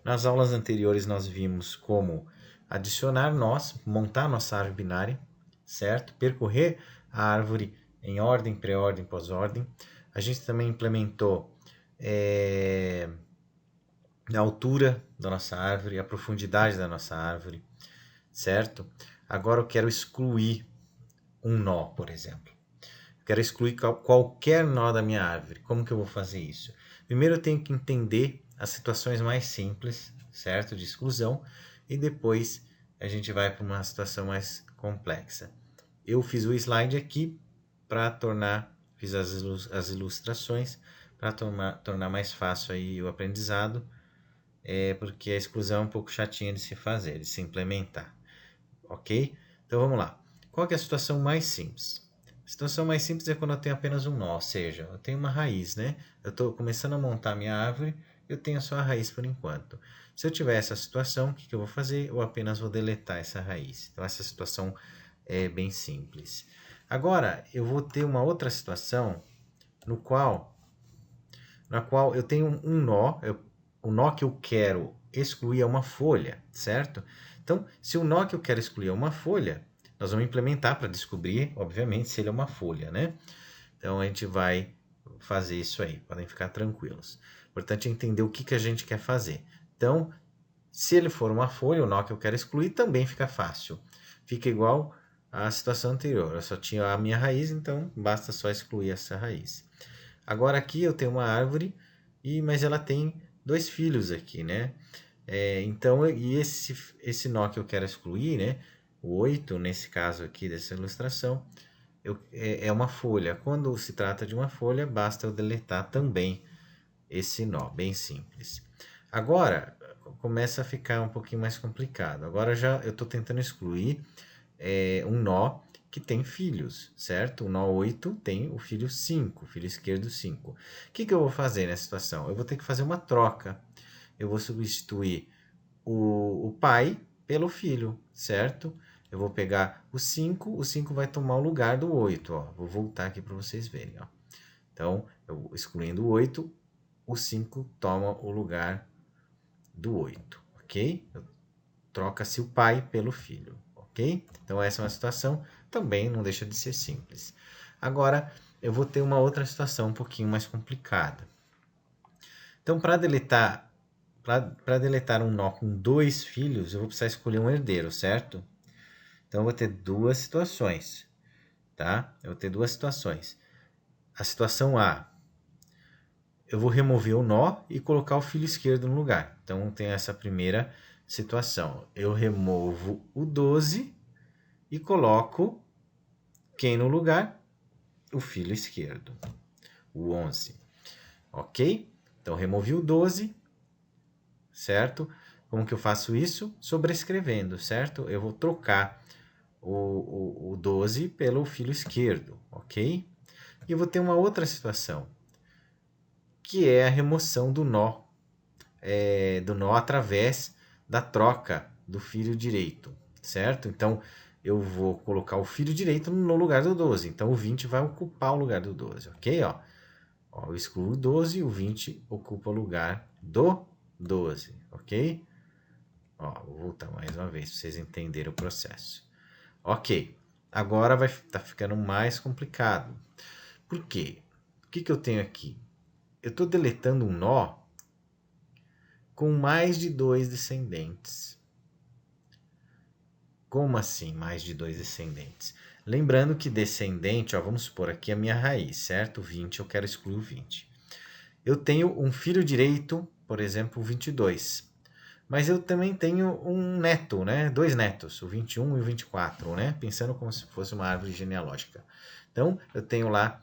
Nas aulas anteriores nós vimos como adicionar nós, montar nossa árvore binária, certo? Percorrer a árvore em ordem, pré-ordem, pós-ordem. A gente também implementou a altura da nossa árvore, a profundidade da nossa árvore, certo? Agora eu quero excluir um nó, por exemplo. Quero excluir qualquer nó da minha árvore. Como que eu vou fazer isso? Primeiro eu tenho que entender as situações mais simples, certo? De exclusão. E depois a gente vai para uma situação mais complexa. Eu fiz o slide aqui para fiz as ilustrações para tornar mais fácil aí o aprendizado, porque a exclusão é um pouco chatinha de se fazer, de se implementar, ok? Então vamos lá. Qual que é a situação mais simples? A situação mais simples é quando eu tenho apenas um nó, ou seja, eu tenho uma raiz, né? Eu estou começando a montar minha árvore, eu tenho só a raiz por enquanto. Se eu tiver essa situação, o que eu vou fazer? Eu apenas vou deletar essa raiz. Então essa situação é bem simples. Agora, eu vou ter uma outra situação na qual eu tenho um nó, o nó que eu quero excluir é uma folha, certo? Então, se o nó que eu quero excluir é uma folha, nós vamos implementar para descobrir, obviamente, se ele é uma folha, né? Então, a gente vai fazer isso aí, podem ficar tranquilos. O importante é entender o que a gente quer fazer. Então, se ele for uma folha, o nó que eu quero excluir também fica fácil. Fica igual à situação anterior. Eu só tinha a minha raiz, então basta só excluir essa raiz. Agora aqui eu tenho uma árvore, mas ela tem dois filhos aqui, né? Então, esse nó que eu quero excluir, né? O 8 nesse caso aqui dessa ilustração, é uma folha. Quando se trata de uma folha, basta eu deletar também esse nó, bem simples. Agora, começa a ficar um pouquinho mais complicado. Agora já eu estou tentando excluir um nó que tem filhos, certo? O nó 8 tem o filho 5, o filho esquerdo 5. O que eu vou fazer nessa situação? Eu vou ter que fazer uma troca. Eu vou substituir o pai pelo filho, certo? Eu vou pegar o 5 vai tomar o lugar do 8. Ó. Vou voltar aqui para vocês verem. Ó. Então, eu excluindo o 8, o 5 toma o lugar do 8, ok? Troca-se o pai pelo filho, ok? Então essa é uma situação, também não deixa de ser simples. Agora, eu vou ter uma outra situação um pouquinho mais complicada. Então, para deletar um nó com dois filhos, eu vou precisar escolher um herdeiro, certo? Então, eu vou ter duas situações, tá? Eu vou ter duas situações. A situação A, eu vou remover o nó e colocar o filho esquerdo no lugar. Então, tem essa primeira situação. Eu removo o 12 e coloco quem no lugar? O filho esquerdo, o 11. Ok? Então, removi o 12, certo? Como que eu faço isso? Sobrescrevendo, certo? Eu vou trocar o 12 pelo filho esquerdo, ok? E eu vou ter uma outra situação, que é a remoção do nó através da troca do filho direito, certo? Então, eu vou colocar o filho direito no lugar do 12. Então, o 20 vai ocupar o lugar do 12, ok? Eu excluo o 12 e o 20 ocupa o lugar do 12, ok? Vou voltar mais uma vez para vocês entenderem o processo. Ok, agora vai estar ficando mais complicado. Por quê? O que eu tenho aqui? Eu estou deletando um nó com mais de dois descendentes. Como assim mais de dois descendentes? Lembrando que descendente, vamos supor aqui a minha raiz, certo? 20, eu quero excluir o 20. Eu tenho um filho direito, por exemplo, o 22. Mas eu também tenho um neto, né? Dois netos, o 21 e o 24, né? Pensando como se fosse uma árvore genealógica. Então, eu tenho lá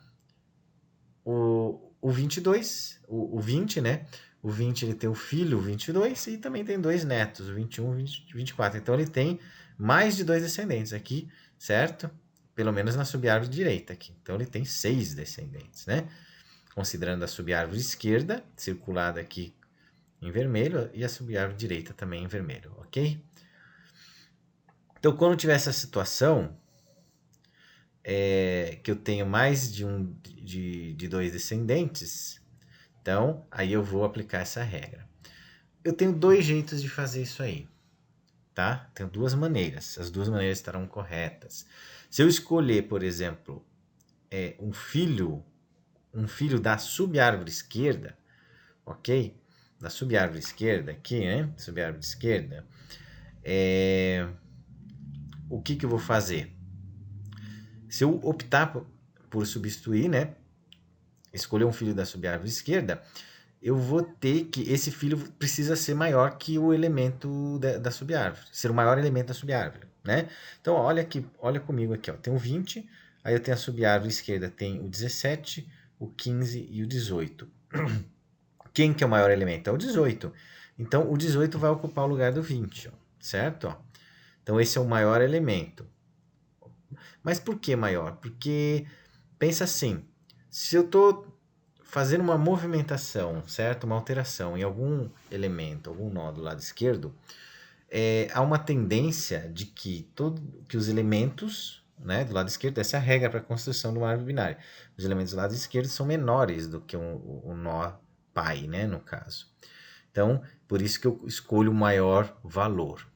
o 22, o 20, né? O 20 ele tem o filho, o 22, e também tem dois netos, o 21 e o 24. Então, ele tem mais de dois descendentes aqui, certo? Pelo menos na subárvore direita aqui. Então, ele tem 6 descendentes, né? Considerando a subárvore esquerda, circulada aqui em vermelho, e a subárvore direita também em vermelho, ok? Então, quando tiver essa situação, que eu tenho mais de dois descendentes, então aí eu vou aplicar essa regra. eu tenho dois jeitos de fazer isso aí, tá? Tenho duas maneiras. As duas maneiras estarão corretas. Se eu escolher, por exemplo, um filho da subárvore esquerda, ok? Da subárvore esquerda aqui, né? Subárvore esquerda. O que eu vou fazer? Se eu optar por substituir, né? Escolher um filho da subárvore esquerda, eu vou ter que. Esse filho precisa ser maior que o elemento da subárvore, ser o maior elemento da subárvore, né? Então, olha aqui, olha comigo aqui, ó. Tem o 20, aí eu tenho a subárvore esquerda, tem o 17, o 15 e o 18. Quem que é o maior elemento? É o 18. Então, o 18 vai ocupar o lugar do 20, ó, certo? Ó. Então, esse é o maior elemento. Mas por que maior? Porque, pensa assim, se eu estou fazendo uma movimentação, certo? Uma alteração em algum elemento, algum nó do lado esquerdo, há uma tendência de que os elementos, né, do lado esquerdo, essa é a regra para a construção de uma árvore binária. Os elementos do lado esquerdo são menores do que o nó pai, né, no caso. Então, por isso que eu escolho o maior valor,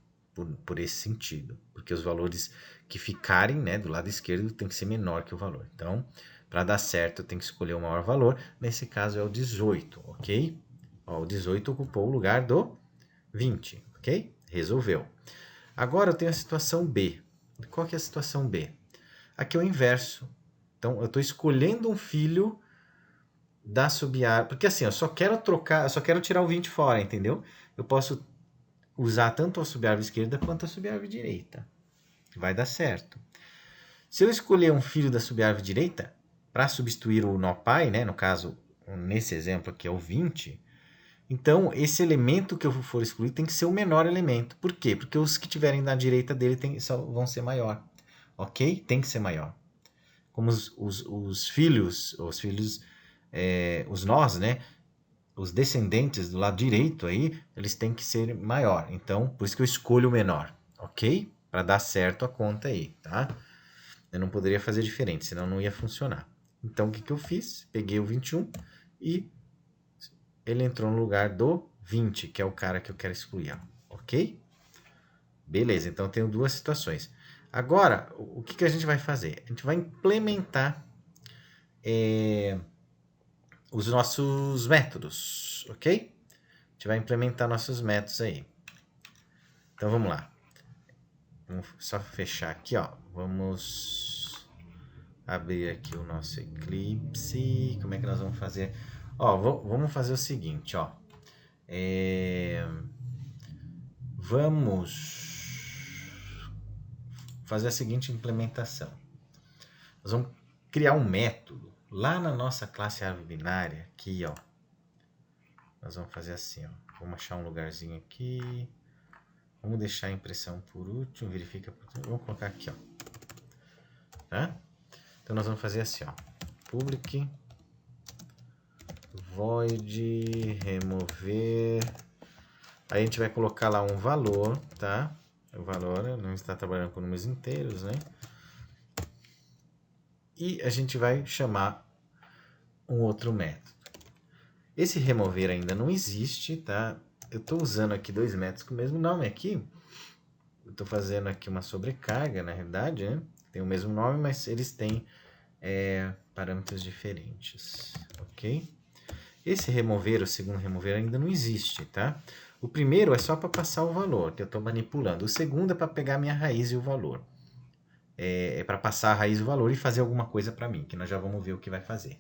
por esse sentido. Porque os valores que ficarem, né, do lado esquerdo tem que ser menor que o valor. Então, para dar certo, eu tenho que escolher o maior valor. Nesse caso é o 18, ok? Ó, o 18 ocupou o lugar do 20, ok? Resolveu. Agora eu tenho a situação B. Qual que é a situação B? Aqui é o inverso. Então, eu estou escolhendo um filho da subárvore. Porque assim, eu só quero trocar, eu só quero tirar o 20 fora, entendeu? Eu posso usar tanto a subárvore esquerda quanto a subárvore direita. Vai dar certo. Se eu escolher um filho da subárvore direita, para substituir o nó pai, né? No caso, nesse exemplo aqui é o 20, então esse elemento que eu for excluir tem que ser o menor elemento. Por quê? Porque os que tiverem na direita dele vão ser maior. Ok? Tem que ser maior. Como os filhos, os nós, né? Os descendentes do lado direito aí, eles têm que ser maior. Então, por isso que eu escolho o menor, ok? Para dar certo a conta aí, tá? Eu não poderia fazer diferente, senão não ia funcionar. Então, o que eu fiz? Peguei o 21 e ele entrou no lugar do 20, que é o cara que eu quero excluir, ok? Beleza, então eu tenho duas situações. Agora, o que a gente vai fazer? A gente vai implementar os nossos métodos, ok? A gente vai implementar nossos métodos aí. Então vamos lá. Vamos só fechar aqui, ó. Vamos abrir aqui o nosso Eclipse. Como é que nós vamos fazer? Ó, vamos fazer o seguinte, ó. Vamos fazer a seguinte implementação. Nós vamos criar um método lá na nossa classe árvore binária, aqui, ó. Nós vamos fazer assim, ó. Vamos achar um lugarzinho aqui. Vamos deixar a impressão por último, verifica por último. Vamos colocar aqui, ó. Tá? Então nós vamos fazer assim, ó. Public void remover. Aí a gente vai colocar lá um valor, tá? O valor não está trabalhando com números inteiros, né? E a gente vai chamar um outro método. Esse remover ainda não existe, tá? Eu estou usando aqui dois métodos com o mesmo nome aqui. Eu estou fazendo aqui uma sobrecarga, na realidade, né? Tem o mesmo nome, mas eles têm parâmetros diferentes, ok? Esse remover, o segundo remover, ainda não existe, tá? O primeiro é só para passar o valor, que eu estou manipulando. O segundo é para pegar a minha raiz e o valor. É para passar a raiz e o valor e fazer alguma coisa para mim, que nós já vamos ver o que vai fazer.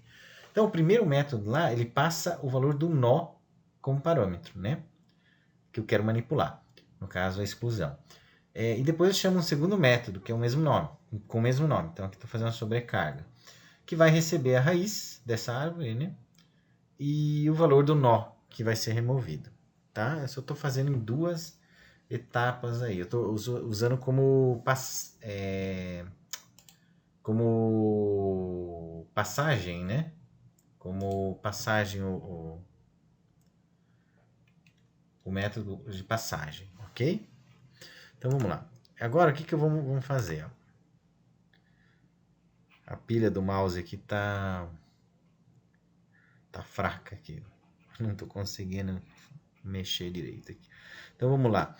Então, o primeiro método lá, ele passa o valor do nó como parâmetro, né? Que eu quero manipular. No caso, a exclusão. E depois eu chamo um segundo método, que é o mesmo nome, com o mesmo nome. Então, aqui estou fazendo uma sobrecarga. Que vai receber a raiz dessa árvore, né? E o valor do nó que vai ser removido, tá? Eu só estou fazendo em duas etapas aí. Eu estou usando como passagem, né? Como passagem o método de passagem, ok? Então vamos lá. Agora o que vamos fazer? Ó? A pilha do mouse aqui tá fraca aqui. Não estou conseguindo mexer direito aqui. Então, vamos lá.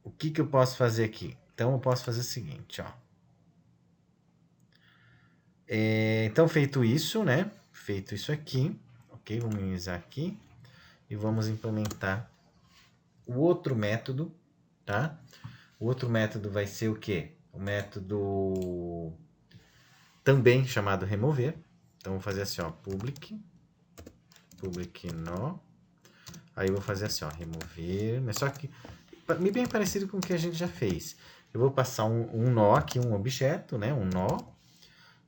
O que eu posso fazer aqui? Então, eu posso fazer o seguinte, ó. Então, feito isso, né? Feito isso aqui, ok? Vamos minimizar aqui. E vamos implementar o outro método, tá? O outro método vai ser o quê? O método também chamado remover. Então, vou fazer assim, ó, public no. Aí eu vou fazer assim, ó, remover, mas só que bem parecido com o que a gente já fez. Eu vou passar um nó aqui, um objeto, né, um nó,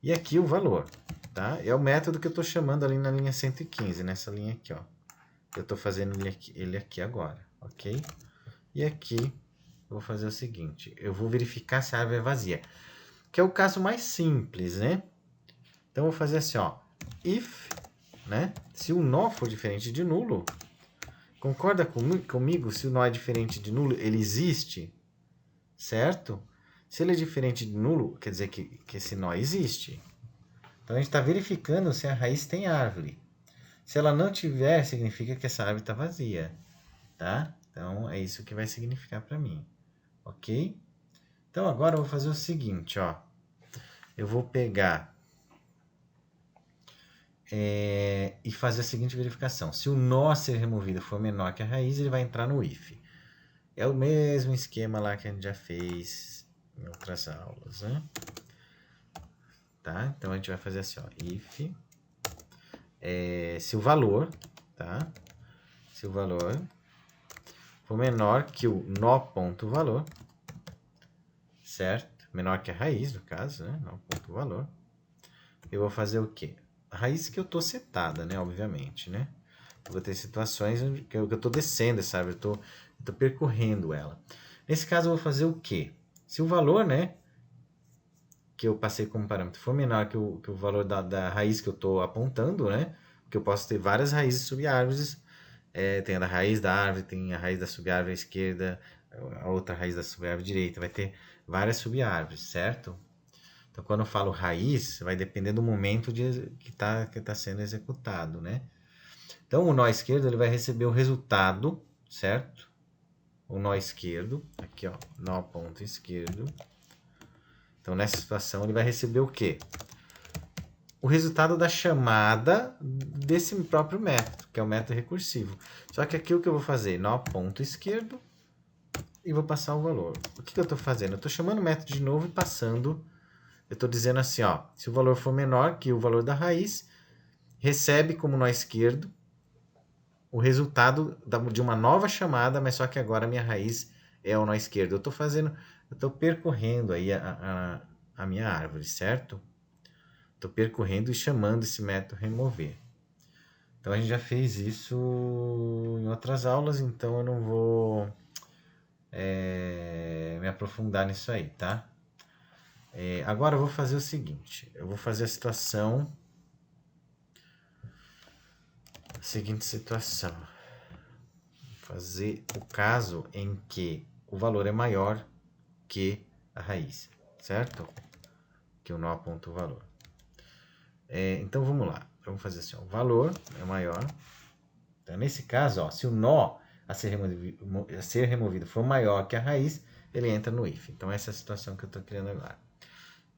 e aqui o valor, tá? É o método que eu estou chamando ali na linha 115, nessa linha aqui, ó. Eu estou fazendo ele aqui agora, ok? E aqui eu vou fazer o seguinte, eu vou verificar se a árvore é vazia, que é o caso mais simples, né? Então eu vou fazer assim, ó, if, né? Se o nó for diferente de nulo, concorda comigo? Se o nó é diferente de nulo, ele existe, certo? Se ele é diferente de nulo, quer dizer que esse nó existe. Então a gente está verificando se a raiz tem árvore. Se ela não tiver, significa que essa árvore está vazia, tá? Então é isso que vai significar para mim, ok? Então agora eu vou fazer o seguinte, ó. Eu vou pegar e fazer a seguinte verificação. Se o nó a ser removido for menor que a raiz, ele vai entrar no if. É o mesmo esquema lá que a gente já fez em outras aulas, né? Tá? Então a gente vai fazer assim, ó, if, se o valor, tá? Se o valor for menor que o nó.valor, certo? Menor que a raiz, no caso, né? Nó.valor. Eu vou fazer o quê? A raiz que eu tô setada, né? Obviamente, né? Eu vou ter situações que eu tô descendo essa árvore, eu tô percorrendo ela. Nesse caso, eu vou fazer o quê? Se o valor, né, que eu passei como parâmetro for menor que o valor da raiz que eu estou apontando, né? Porque eu posso ter várias raízes subárvores. Tem a da raiz da árvore, tem a raiz da subárvore à esquerda, a outra raiz da subárvore à direita. Vai ter várias subárvores, certo? Então, quando eu falo raiz, vai depender do momento que tá sendo executado, né? Então, o nó esquerdo ele vai receber o resultado, certo? O nó esquerdo, aqui ó, nó ponto esquerdo. Então, nessa situação, ele vai receber o quê? O resultado da chamada desse próprio método, que é o método recursivo. Só que aqui o que eu vou fazer? Nó ponto esquerdo e vou passar o valor. O que eu estou fazendo? Eu estou chamando o método de novo e passando. Eu estou dizendo assim, ó, se o valor for menor que o valor da raiz, recebe como nó esquerdo o resultado de uma nova chamada, mas só que agora a minha raiz é o nó esquerdo. Eu estou percorrendo aí a minha árvore, certo? Estou percorrendo e chamando esse método remover. Então a gente já fez isso em outras aulas, então eu não vou me aprofundar nisso aí, tá? Agora eu vou fazer o seguinte, eu vou fazer a seguinte situação. Vou fazer o caso em que o valor é maior que a raiz, certo? Que o nó aponta o valor. Então vamos lá, vamos fazer assim, ó, o valor é maior. Então, nesse caso, ó, se o nó a ser removido for maior que a raiz, ele entra no if. Então, essa é a situação que eu estou criando agora.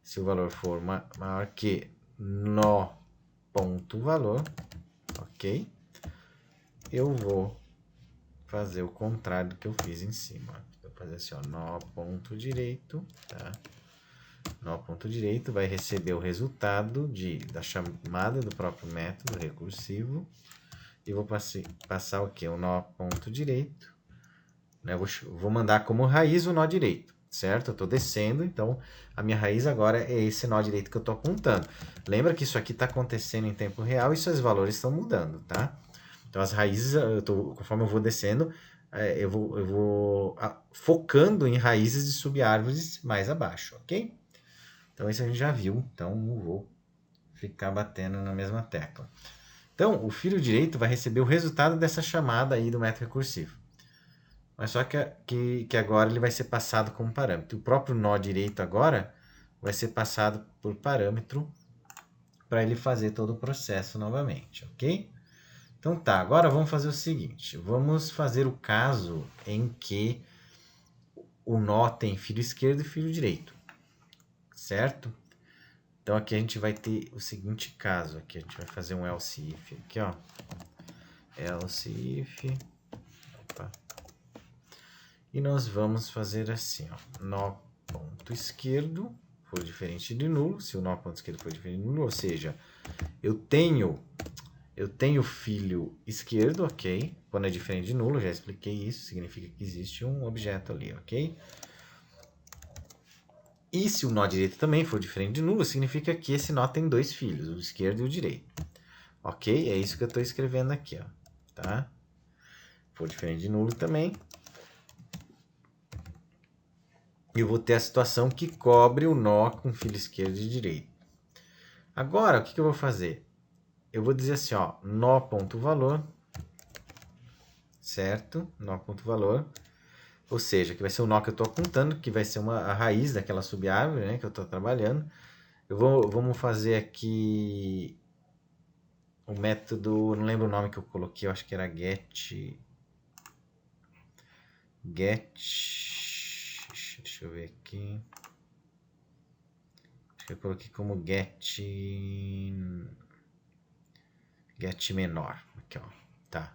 Se o valor for maior que nó.valor, ok? Eu vou fazer o contrário do que eu fiz em cima. Eu vou fazer assim, ó, nó.direito, tá? Nó.direito vai receber o resultado da chamada do próprio método recursivo. E vou passar o que? O nó.direito. Né? Vou mandar como raiz o nó direito, certo? Eu estou descendo, então a minha raiz agora é esse nó direito que eu estou apontando. Lembra que isso aqui está acontecendo em tempo real e seus valores estão mudando, tá? Então as raízes, conforme eu vou descendo, eu vou focando em raízes de subárvores mais abaixo, ok? Então isso a gente já viu, então não vou ficar batendo na mesma tecla. Então, o filho direito vai receber o resultado dessa chamada aí do método recursivo. Mas só que agora ele vai ser passado como parâmetro. O próprio nó direito agora vai ser passado por parâmetro para ele fazer todo o processo novamente, ok? Então tá, agora vamos fazer o seguinte. Vamos fazer o caso em que o nó tem filo esquerdo e filo direito, certo? Então aqui a gente vai ter o seguinte caso. Aqui a gente vai fazer um else if. Aqui, ó. Else if. Opa. E nós vamos fazer assim, ó. Nó ponto esquerdo for diferente de nulo. Se o nó ponto esquerdo for diferente de nulo, ou seja, eu tenho filo esquerdo, ok? Quando é diferente de nulo, já expliquei isso, significa que existe um objeto ali, ok? E se o nó direito também for diferente de nulo, significa que esse nó tem dois filhos, o esquerdo e o direito. Ok? É isso que eu estou escrevendo aqui, ó. Tá? For diferente de nulo também. Eu vou ter a situação que cobre o nó com filo esquerdo e direito. Agora, o que eu vou fazer? Eu vou dizer assim, ó, nó ponto valor, certo? Nó ponto valor. Ou seja, que vai ser o nó que eu estou apontando, que vai ser a raiz daquela subárvore, né, que eu estou trabalhando. Vamos fazer aqui o método, não lembro o nome que eu coloquei, eu acho que era get, deixa eu ver aqui, acho que eu coloquei como get menor, aqui ó, tá,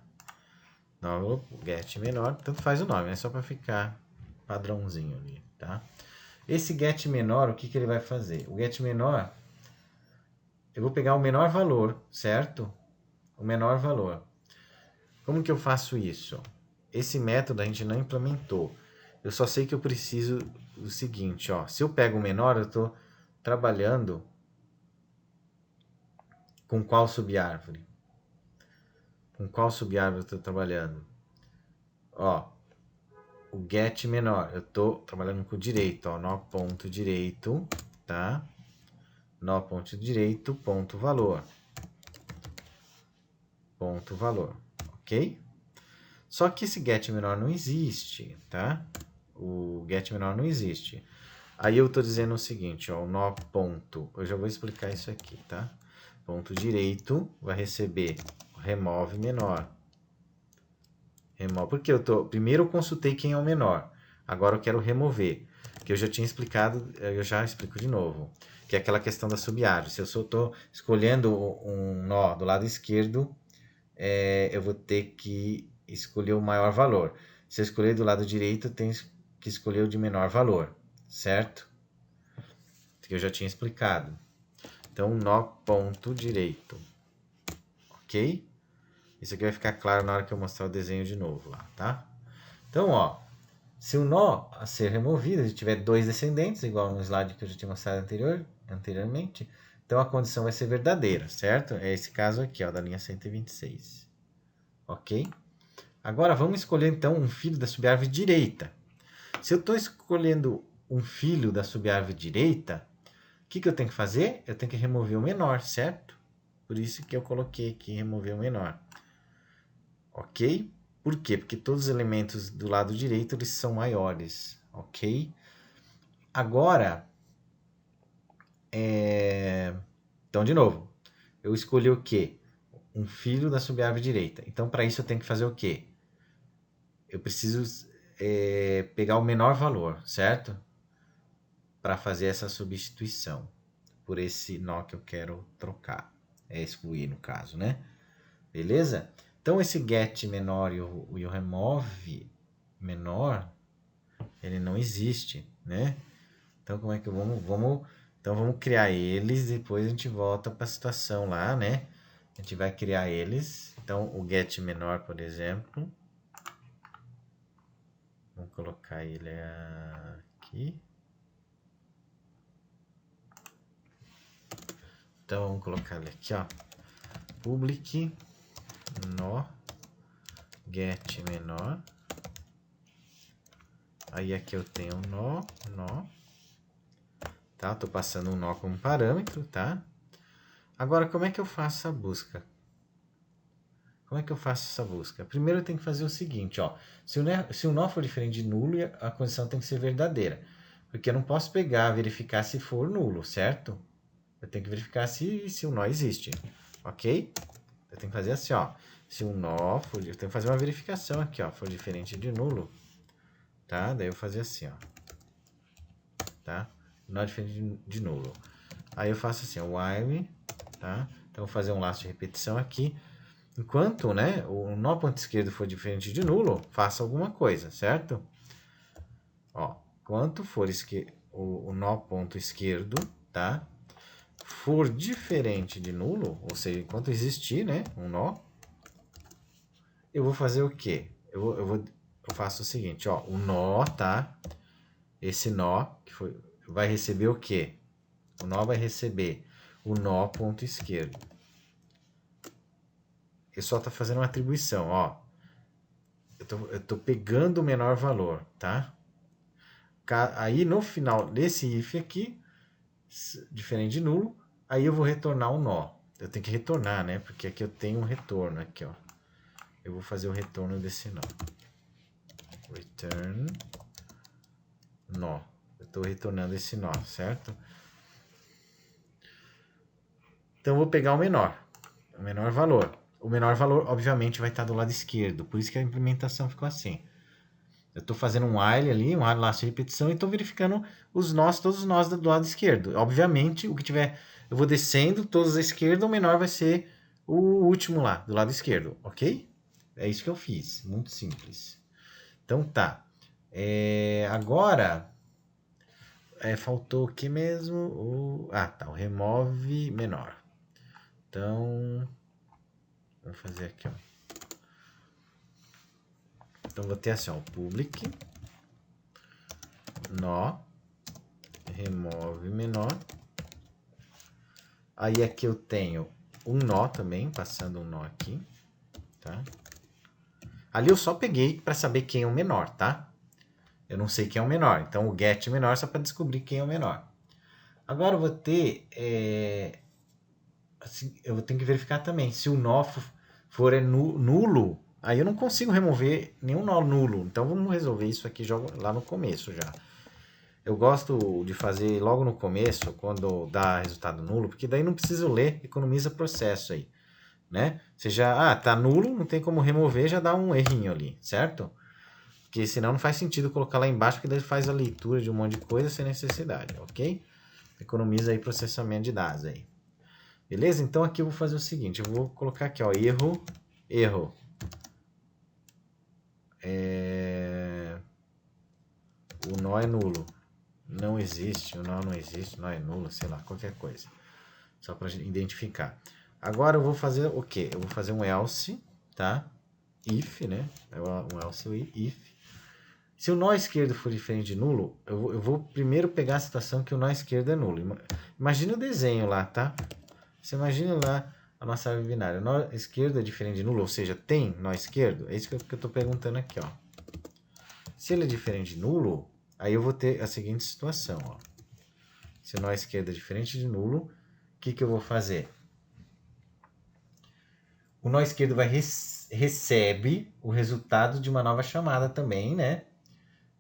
não, get menor, tanto faz o nome, é só para ficar padrãozinho ali, tá? Esse get menor, o que ele vai fazer? O get menor, eu vou pegar o menor valor, certo? O menor valor. Como que eu faço isso? Esse método a gente não implementou. Eu só sei que eu preciso do seguinte, ó. Se eu pego o menor, eu estou trabalhando com qual subárvore? Com qual subárvore eu estou trabalhando? Ó, o get menor, eu estou trabalhando com o direito, ó. Nó ponto direito, tá? Nó ponto direito, ponto valor. Ponto valor, ok? Só que esse get menor não existe, tá? O get menor não existe. Aí eu estou dizendo o seguinte, ó, o nó ponto, eu já vou explicar isso aqui, tá? Ponto direito vai receber remove menor. Remove, porque primeiro eu consultei quem é o menor, agora eu quero remover, que eu já tinha explicado, eu já explico de novo, que é aquela questão da subárvore. Se eu só estou escolhendo um nó do lado esquerdo, eu vou ter que escolher o maior valor. Se eu escolher do lado direito, eu tenho que escolher o de menor valor, certo? Que eu já tinha explicado. Então, nó ponto direito. Ok? Isso aqui vai ficar claro na hora que eu mostrar o desenho de novo lá, tá? Então, ó, se o nó a ser removido, se tiver dois descendentes, igual no slide que eu já tinha mostrado anteriormente, então a condição vai ser verdadeira, certo? É esse caso aqui, ó, da linha 126. Ok? Agora, vamos escolher, então, um filho da subárvore direita. Se eu estou escolhendo um filho da subárvore direita, o que eu tenho que fazer? Eu tenho que remover o menor, certo? Por isso que eu coloquei aqui remover o menor. Ok? Por quê? Porque todos os elementos do lado direito eles são maiores. Ok? Agora, então, de novo, eu escolhi o quê? Um filho da subárvore direita. Então, para isso eu tenho que fazer o quê? Eu preciso pegar o menor valor, certo? Para fazer essa substituição por esse nó que eu quero trocar. Excluir, no caso, né? Beleza? Então, esse get menor e o remove menor, ele não existe, né? Então, como é que então, vamos criar eles, depois a gente volta para a situação lá, né? A gente vai criar eles. Então, o get menor, por exemplo. Vamos colocar ele aqui. Então, vamos colocar ele aqui, ó. Public nó get menor. Aí aqui eu tenho um nó. Tá? Tô passando um nó como parâmetro, tá? Agora, como é que eu faço essa busca? Como é que eu faço essa busca? Primeiro eu tenho que fazer o seguinte, ó. Se o nó for diferente de nulo, a condição tem que ser verdadeira. Porque eu não posso pegar, verificar se for nulo, certo? Eu tenho que verificar se o nó existe, ok? Eu tenho que fazer assim, ó. Se um nó for... Eu tenho que fazer uma verificação aqui, ó. For diferente de nulo, tá? Daí eu vou fazer assim, ó. Tá? Nó diferente de nulo. Aí eu faço assim, o while, tá? Então eu vou fazer um laço de repetição aqui. Enquanto, né, o nó ponto esquerdo for diferente de nulo, faça alguma coisa, certo? Ó, quanto for o nó ponto esquerdo, tá? For diferente de nulo, ou seja, enquanto existir, né, um nó, eu vou fazer o quê? Eu faço o seguinte, ó, o nó, tá? Esse nó que foi, vai receber o quê? O nó vai receber o nó ponto esquerdo. Ele só tá fazendo uma atribuição, ó. Eu tô pegando o menor valor, tá? Aí no final desse if aqui, diferente de nulo, aí eu vou retornar um nó. Eu tenho que retornar, né? Porque aqui eu tenho um retorno aqui, ó. Eu vou fazer o retorno desse nó. Return nó. Eu estou retornando esse nó, certo? Então eu vou pegar o menor valor. O menor valor, obviamente, vai estar do lado esquerdo. Por isso que a implementação ficou assim. Eu estou fazendo um while ali, um while laço de repetição, e estou verificando os nós, todos os nós do lado esquerdo. Obviamente, o que tiver, eu vou descendo todos à esquerda, o menor vai ser o último lá, do lado esquerdo, ok? É isso que eu fiz, muito simples. Então tá. Agora, faltou o que mesmo? Tá, o remove menor. Então, vamos fazer aqui, ó. Então, vou ter assim, ó, public nó remove menor. Aí aqui eu tenho um nó também, passando um nó aqui, tá? Ali eu só peguei para saber quem é o menor, tá? Eu não sei quem é o menor, então o get menor só para descobrir quem é o menor. Agora eu vou ter, assim, eu tenho que verificar também se o nó for nulo, aí eu não consigo remover nenhum nó nulo. Então vamos resolver isso aqui lá no começo já. Eu gosto de fazer logo no começo, quando dá resultado nulo, porque daí não preciso ler, economiza processo aí, né? Você já, tá nulo, não tem como remover, já dá um errinho ali, certo? Porque senão não faz sentido colocar lá embaixo, porque daí faz a leitura de um monte de coisa sem necessidade, ok? Economiza aí processamento de dados aí. Beleza? Então aqui eu vou fazer o seguinte, eu vou colocar aqui, ó, erro. O nó é nulo. Não existe, o nó não existe, o nó é nulo, sei lá, qualquer coisa. Só para identificar. Agora eu vou fazer o quê? Eu vou fazer um else, tá? If, né? Um else if. Se o nó esquerdo for diferente de nulo, eu vou primeiro pegar a situação que o nó esquerdo é nulo. Imagina o desenho lá, tá? Você imagina lá a nossa árvore binária. O nó esquerdo é diferente de nulo, ou seja, tem nó esquerdo? É isso que eu estou perguntando aqui, ó. Se ele é diferente de nulo, aí eu vou ter a seguinte situação, ó. Se o nó esquerdo é diferente de nulo, o que eu vou fazer? O nó esquerdo recebe o resultado de uma nova chamada também, né?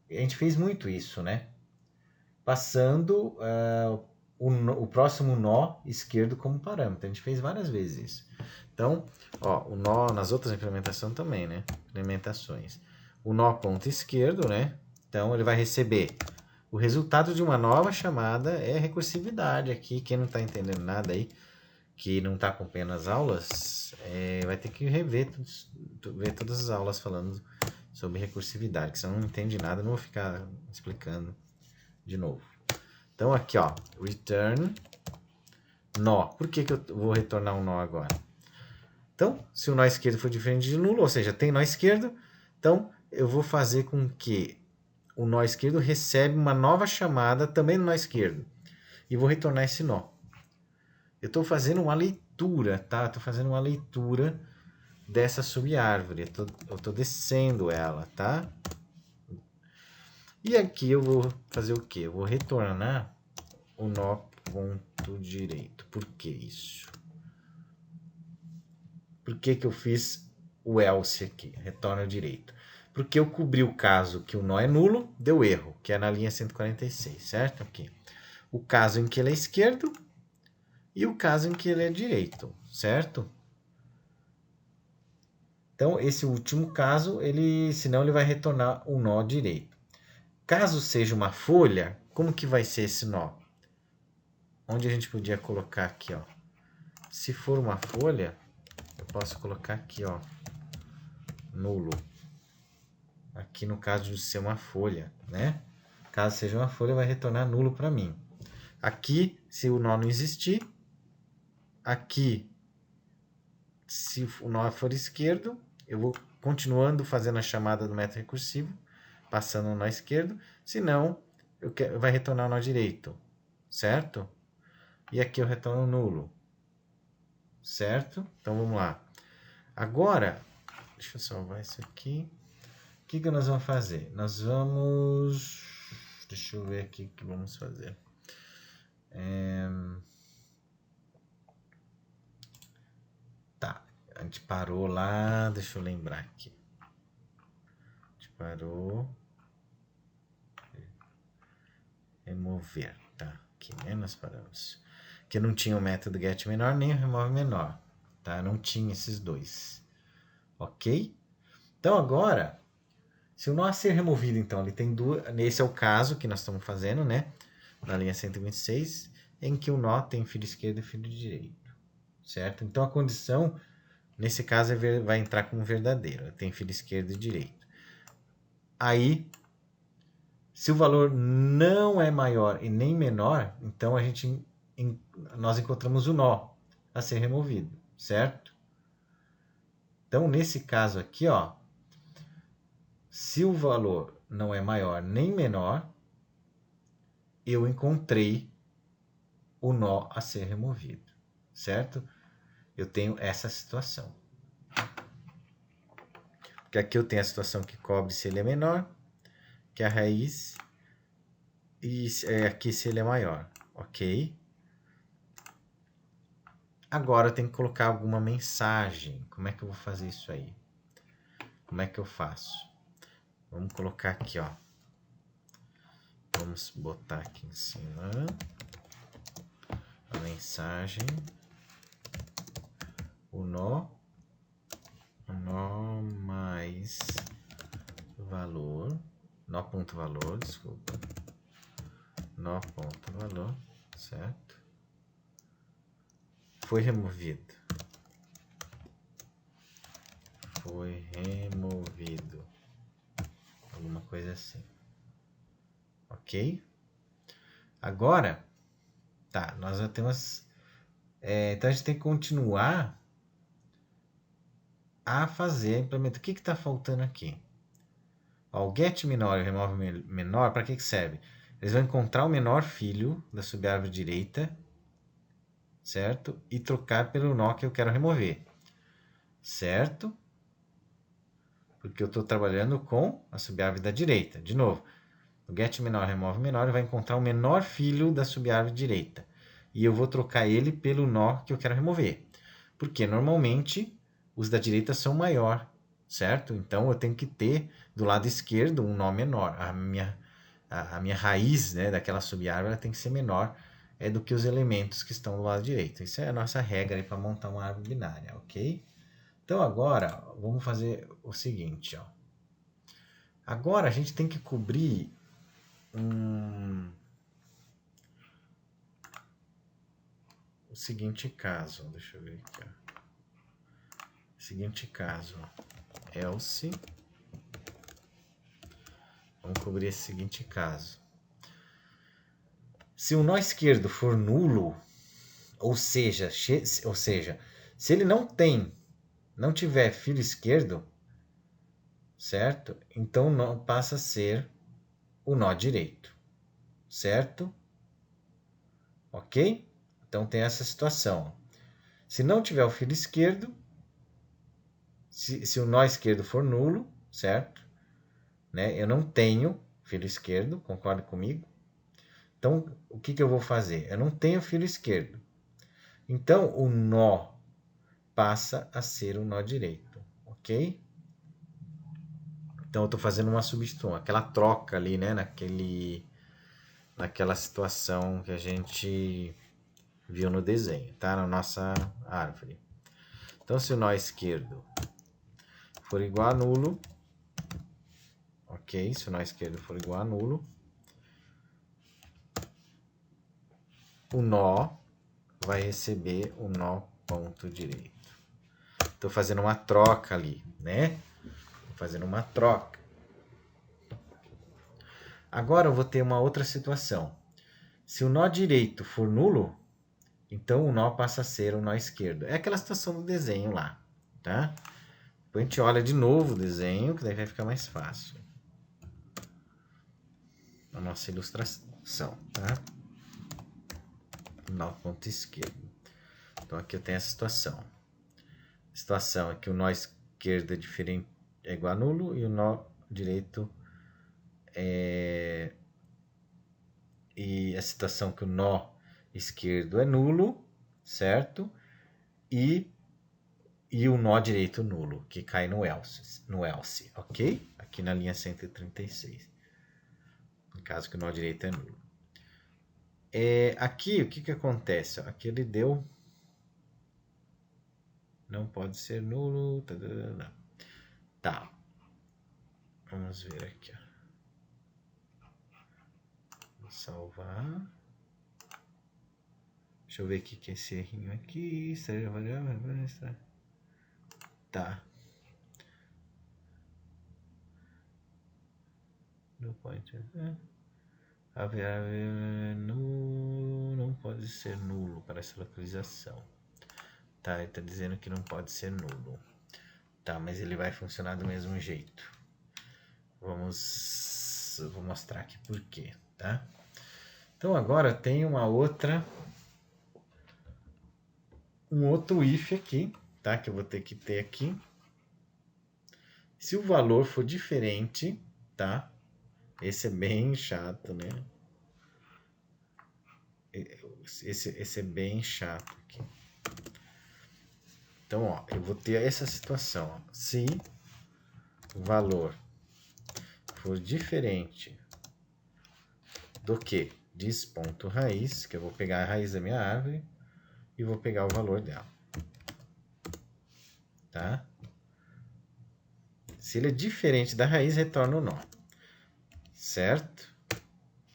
A gente fez muito isso, né? Passando o próximo nó esquerdo como parâmetro. A gente fez várias vezes isso. Então, ó, o nó nas outras implementações também, né? Implementações. O nó ponto esquerdo, né? Então, ele vai receber o resultado de uma nova chamada, é recursividade aqui. Quem não está entendendo nada aí, que não está acompanhando as aulas, vai ter que rever ver todas as aulas falando sobre recursividade, que você não entende nada, não vou ficar explicando de novo. Então aqui, ó, return nó. Por que eu vou retornar um nó agora? Então, se o nó esquerdo for diferente de nulo, ou seja, tem nó esquerdo, então eu vou fazer com que o nó esquerdo recebe uma nova chamada também no nó esquerdo. E vou retornar esse nó. Eu estou fazendo uma leitura, tá? Estou fazendo uma leitura dessa subárvore. Eu estou descendo ela, tá? E aqui eu vou fazer o quê? Eu vou retornar o nó ponto direito. Por que isso? Por que eu fiz o else aqui? Retorno direito. Porque eu cobri o caso que o nó é nulo, deu erro, que é na linha 146, certo? Aqui. O caso em que ele é esquerdo e o caso em que ele é direito, certo? Então, esse último caso, senão ele vai retornar o nó direito. Caso seja uma folha, como que vai ser esse nó? Onde a gente podia colocar aqui, ó. Se for uma folha, eu posso colocar aqui, ó, nulo. Aqui no caso de ser uma folha, né? Caso seja uma folha, vai retornar nulo para mim. Aqui, se o nó não existir, aqui, se o nó for esquerdo, eu vou continuando fazendo a chamada do método recursivo, passando o nó esquerdo, senão vai retornar o nó direito, certo? E aqui eu retorno nulo, certo? Então vamos lá. Agora, deixa eu salvar isso aqui. O que nós vamos fazer? Nós vamos... Deixa eu ver aqui o que vamos fazer. Tá, a gente parou lá, deixa eu lembrar aqui. A gente parou. Remover, tá? Aqui, né, nós paramos. Que não tinha o método get menor nem o remove menor, tá? Não tinha esses dois, ok? Então agora, se o nó a ser removido, então, ele tem duas... Esse é o caso que nós estamos fazendo, né? Na linha 126, em que o nó tem fio esquerdo e fio direito, certo? Então a condição, nesse caso, vai entrar como verdadeiro. Tem fio esquerdo e direito. Aí, se o valor não é maior e nem menor, então nós encontramos o nó a ser removido, certo? Então, nesse caso aqui, ó, se o valor não é maior nem menor, eu encontrei o nó a ser removido, certo? Eu tenho essa situação. Porque aqui eu tenho a situação que cobre se ele é menor, que a raiz, e aqui se ele é maior, ok? Agora eu tenho que colocar alguma mensagem. Como é que eu vou fazer isso aí? Como é que eu faço? Vamos colocar aqui, ó. Vamos botar aqui em cima a mensagem. O nó mais valor. Nó ponto valor, desculpa. Nó ponto valor, certo? Foi removido. Foi removido. Alguma coisa assim. Ok? Agora, tá, nós já temos... então a gente tem que continuar a fazer a implementação. O que está faltando aqui? Ó, o get menor e o remove menor, para que serve? Eles vão encontrar o menor filho da subárvore direita, certo? E trocar pelo nó que eu quero remover, certo? Porque eu estou trabalhando com a subárvore da direita. De novo, o get menor remove menor, ele vai encontrar o menor filho da subárvore direita. E eu vou trocar ele pelo nó que eu quero remover. Porque normalmente os da direita são maior, certo? Então eu tenho que ter do lado esquerdo um nó menor. A minha raiz, né, daquela subárvore tem que ser menor do que os elementos que estão do lado direito. Isso é a nossa regra para montar uma árvore binária, ok? Então agora vamos fazer o seguinte, ó. Agora a gente tem que cobrir o seguinte caso. Deixa eu ver aqui, ó. Seguinte caso, ó. Else. Vamos cobrir esse seguinte caso. Se o nó esquerdo for nulo, ou seja, se ele não tiver fio esquerdo, certo? Então não passa a ser o nó direito, certo? Ok? Então tem essa situação. Se não tiver o fio esquerdo, se o nó esquerdo for nulo, certo? Né? Eu não tenho fio esquerdo, concorda comigo? Então, o que eu vou fazer? Eu não tenho fio esquerdo. Então, o nó passa a ser o nó direito, ok? Então, eu estou fazendo uma substituição, aquela troca ali, né? Naquela situação que a gente viu no desenho, tá? Na nossa árvore. Então, se o nó esquerdo for igual a nulo, ok? Se o nó esquerdo for igual a nulo, o nó vai receber o nó ponto direito. Estou fazendo uma troca ali, né? Estou fazendo uma troca. Agora eu vou ter uma outra situação. Se o nó direito for nulo, então o nó passa a ser o nó esquerdo. É aquela situação do desenho lá, tá? Depois a gente olha de novo o desenho, que daí vai ficar mais fácil. A nossa ilustração, tá? Nó ponto esquerdo. Então aqui eu tenho essa situação. A situação é que o nó esquerdo é igual a nulo e o nó direito é... E a situação que o nó esquerdo é nulo, certo? E o nó direito nulo, que cai no else, ok? Aqui na linha 136. No caso que o nó direito é nulo. Aqui, o que acontece? Aqui ele deu... Não pode ser nulo. Tá. Vamos ver aqui. Vou salvar. Deixa eu ver o que é esse errinho aqui. Tá. No pointer. A variável não pode ser nulo para essa localização. Tá, ele está dizendo que não pode ser nulo. Tá, mas ele vai funcionar do mesmo jeito. Vou mostrar aqui por quê, tá? Então agora tem um outro if aqui, tá? Que eu vou ter que ter aqui. Se o valor for diferente, tá? Esse é bem chato, né? Esse é bem chato aqui. Então, ó, eu vou ter essa situação. Ó. Se o valor for diferente do que diz ponto raiz, que eu vou pegar a raiz da minha árvore e vou pegar o valor dela. Tá? Se ele é diferente da raiz, retorna o nó. Certo?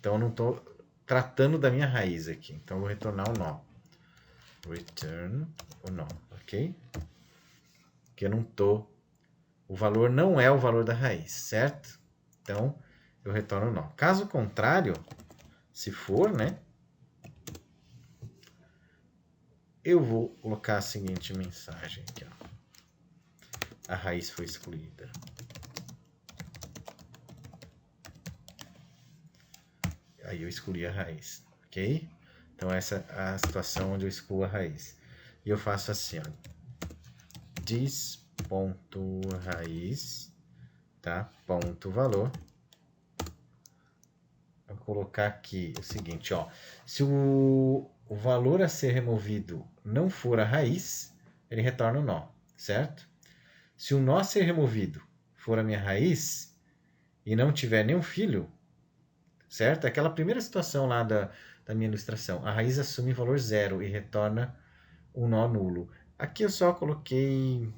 Então, eu não estou tratando da minha raiz aqui. Então, eu vou retornar o nó. Return o nó, ok? Porque eu não estou... O valor não é o valor da raiz, certo? Então, eu retorno o nó. Caso contrário, se for, né? Eu vou colocar a seguinte mensagem aqui, ó. A raiz foi excluída. Aí eu excluí a raiz, ok? Então essa é a situação onde eu excluo a raiz. E eu faço assim, ó. Diz.raiz, tá? Ponto valor. Vou colocar aqui o seguinte, ó. Se o valor a ser removido não for a raiz, ele retorna o nó, certo? Se o nó a ser removido for a minha raiz e não tiver nenhum filho, certo? Aquela primeira situação lá da minha ilustração. A raiz assume valor zero e retorna um nó nulo. Aqui eu só coloquei...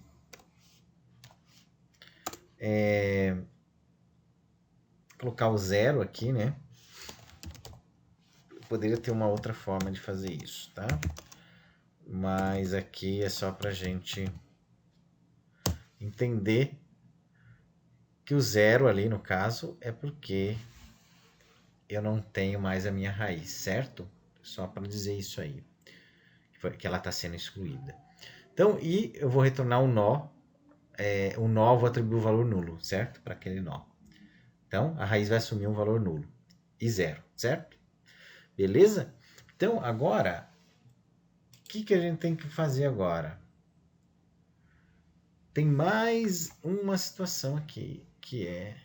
colocar o zero aqui, né? Poderia ter uma outra forma de fazer isso, tá? Mas aqui é só pra gente entender que o zero ali, no caso, é porque eu não tenho mais a minha raiz, certo? Só para dizer isso aí, que ela está sendo excluída. Então, e eu vou retornar um nó. O nó eu vou atribuir o valor nulo, certo? Para aquele nó. Então, a raiz vai assumir um valor nulo e zero, certo? Beleza? Então, agora, o que a gente tem que fazer agora? Tem mais uma situação aqui, que é...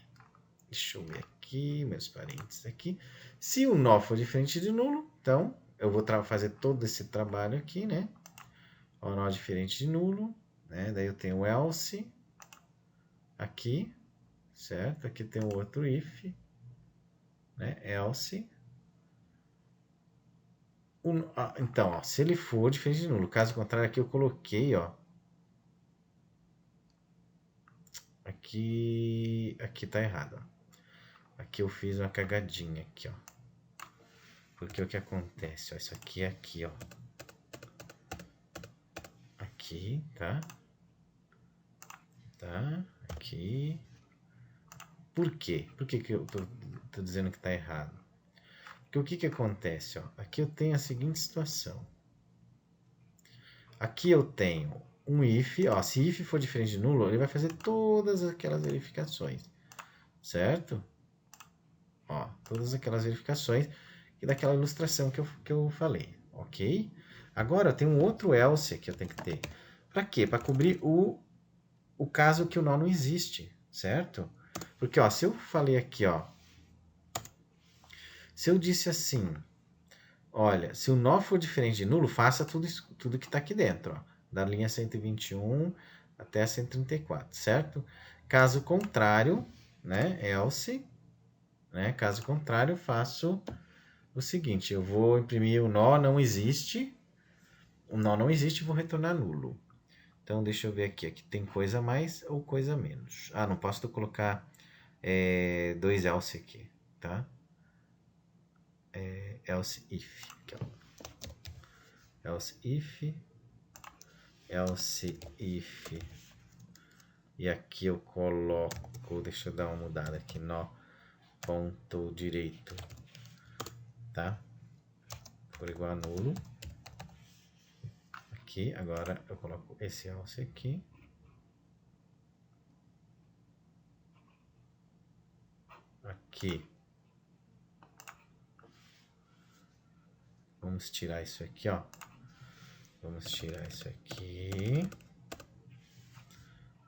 Deixa eu ver aqui, meus parênteses aqui. Se o nó for diferente de nulo, então eu vou fazer todo esse trabalho aqui, né? O nó diferente de nulo, né? Daí eu tenho o else aqui, certo? Aqui tem o outro if, né? Else. Então, ó, se ele for diferente de nulo, caso contrário, aqui eu coloquei, ó. Aqui tá errado, ó. Aqui eu fiz uma cagadinha aqui, ó. Porque o que acontece, ó, isso aqui é aqui, ó. Aqui, tá? Tá? Aqui. Por quê? Por que que eu tô dizendo que tá errado? Porque o que que acontece, ó? Aqui eu tenho a seguinte situação. Aqui eu tenho um if, ó. Se if for diferente de nulo, ele vai fazer todas aquelas verificações, certo? Ó, todas aquelas verificações e daquela ilustração que eu falei, ok? Agora tem um outro else que eu tenho que ter. Para quê? Para cobrir o caso que o nó não existe, certo? Porque, ó, se eu falei aqui, ó, se eu disse assim, olha, se o nó for diferente de nulo, faça tudo que está aqui dentro, ó, da linha 121 até a 134, certo? Caso contrário, né, else, né, caso contrário, faço o seguinte, eu vou imprimir o nó não existe e vou retornar nulo. Então, deixa eu ver aqui, aqui tem coisa a mais ou coisa a menos. Ah, não posso colocar dois else aqui, tá? Else if, aqui, ó. Else if, e aqui eu coloco, deixa eu dar uma mudada aqui, nó ponto direito, tá? For igual a nulo. Aqui, agora eu coloco esse else aqui. Aqui. Vamos tirar isso aqui, ó. Vamos tirar isso aqui.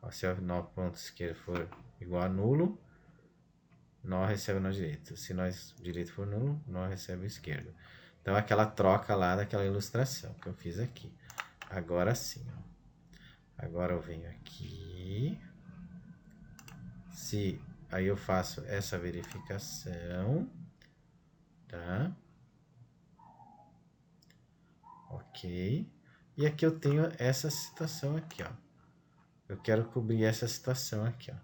Ó, se o nó ponto esquerdo for igual a nulo, nó recebe o nó direito. Se nó direito for nulo, nó recebe o esquerdo. Então, aquela troca lá daquela ilustração que eu fiz aqui. Agora sim, ó. Agora eu venho aqui. Se aí eu faço essa verificação, tá? Ok. E aqui eu tenho essa situação aqui, ó. Eu quero cobrir essa situação aqui, ó.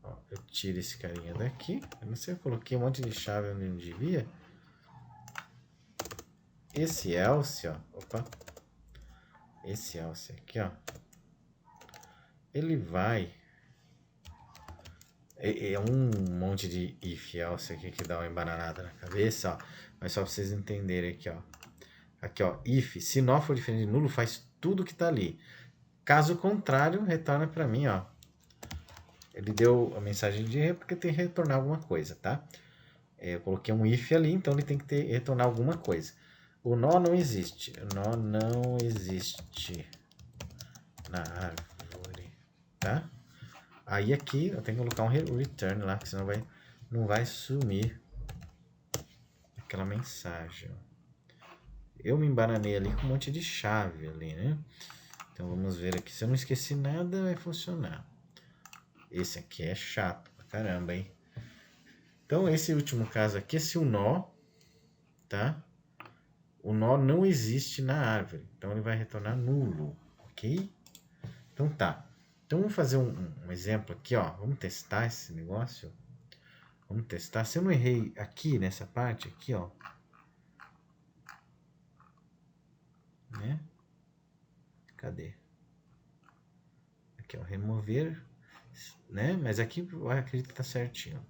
Ó, eu tiro esse carinha daqui. Eu não sei, eu coloquei um monte de chave onde não devia. Esse else, ó. Opa. Esse else aqui, ó. Ele vai... É um monte de if else aqui que dá uma embananada na cabeça, ó. Mas só pra vocês entenderem aqui, ó. Aqui, ó. If, se nó for diferente de nulo, faz tudo que tá ali. Caso contrário, retorna pra mim, ó. Ele deu a mensagem de erro porque tem que retornar alguma coisa, tá? Eu coloquei um if ali, então ele tem que retornar alguma coisa. O nó não existe. O nó não existe na árvore, tá? Aí aqui eu tenho que colocar um return lá, que senão não vai sumir aquela mensagem. Eu me embananei ali com um monte de chave ali, né? Então vamos ver aqui. Se eu não esqueci nada, vai funcionar. Esse aqui é chato pra caramba, hein? Então, esse último caso aqui, se o nó, tá? O nó não existe na árvore. Então, ele vai retornar nulo, ok? Então, tá. Então, vamos fazer um exemplo aqui, ó. Vamos testar esse negócio. Vamos testar. Se eu não errei aqui, nessa parte aqui, ó. Né? Cadê? Aqui, ó. Remover, né? Mas aqui eu acredito que tá certinho.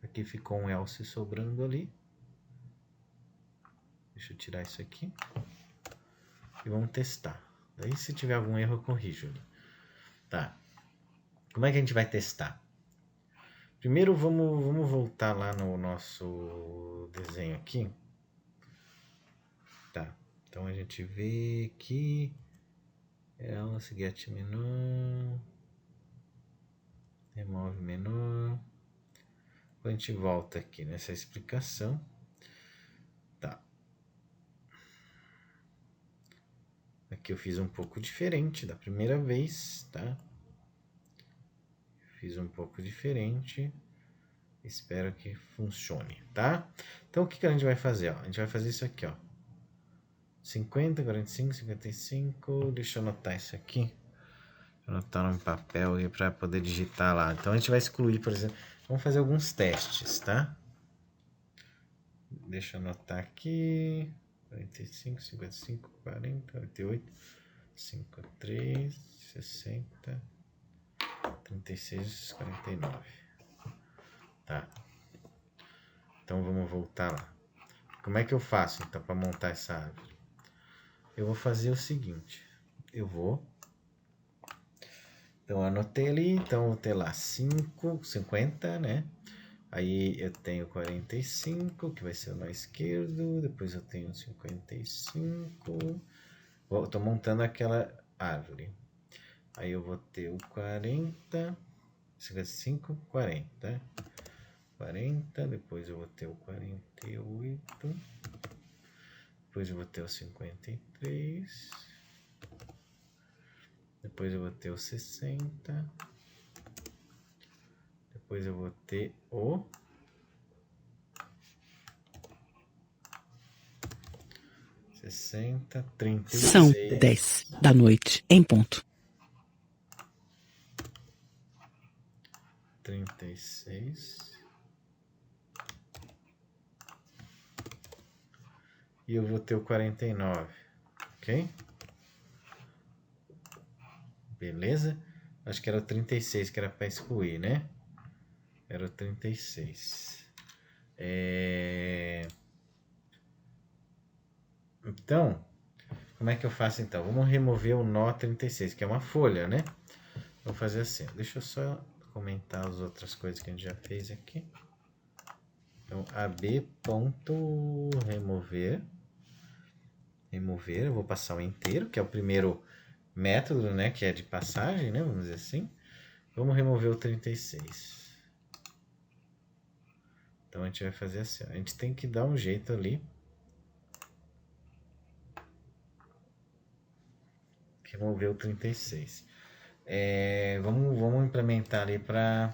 Aqui ficou um else sobrando ali. Deixa eu tirar isso aqui. E vamos testar. Daí, se tiver algum erro, eu corrijo ali. Tá. Como é que a gente vai testar? Primeiro, vamos voltar lá no nosso desenho aqui. Tá. Então, a gente vê aqui. Else, get menu. Remove menu. A gente volta aqui nessa explicação. Tá. Aqui eu fiz um pouco diferente da primeira vez, tá? Fiz um pouco diferente. Espero que funcione, tá? Então, o que a gente vai fazer? Ó? A gente vai fazer isso aqui, ó. 50, 45, 55. Deixa eu anotar isso aqui. Anotar no papel aí para poder digitar lá. Então a gente vai excluir, por exemplo, vamos fazer alguns testes, tá? Deixa eu anotar aqui. 45, 55, 40, 48, 53, 60, 36, 49. Tá. Então vamos voltar lá. Como é que eu faço então para montar essa árvore? Eu vou fazer o seguinte. Então anotei ali, então vou ter lá 5, 50, né? Aí eu tenho 45, que vai ser o nó esquerdo. Depois eu tenho 55. Estou montando aquela árvore. Aí eu vou ter o 40, 55, 40. 40, depois eu vou ter o 48. Depois eu vou ter o 53. Depois eu vou ter o 60. Depois eu vou ter o 60, 36. São 10 da noite, em ponto. 36. E eu vou ter o 49, ok? Beleza? Acho que era o 36 que era para excluir, né? Era o 36. Então, como é que eu faço então? Vamos remover o nó 36, que é uma folha, né? Vou fazer assim. Deixa eu só comentar as outras coisas que a gente já fez aqui. Então, ab.remover. Remover, eu vou passar o inteiro, que é o primeiro método, né? Que é de passagem, né? Vamos dizer assim. Vamos remover o 36. Então, a gente vai fazer assim. Ó. A gente tem que dar um jeito ali. Remover o 36. Vamos implementar ali para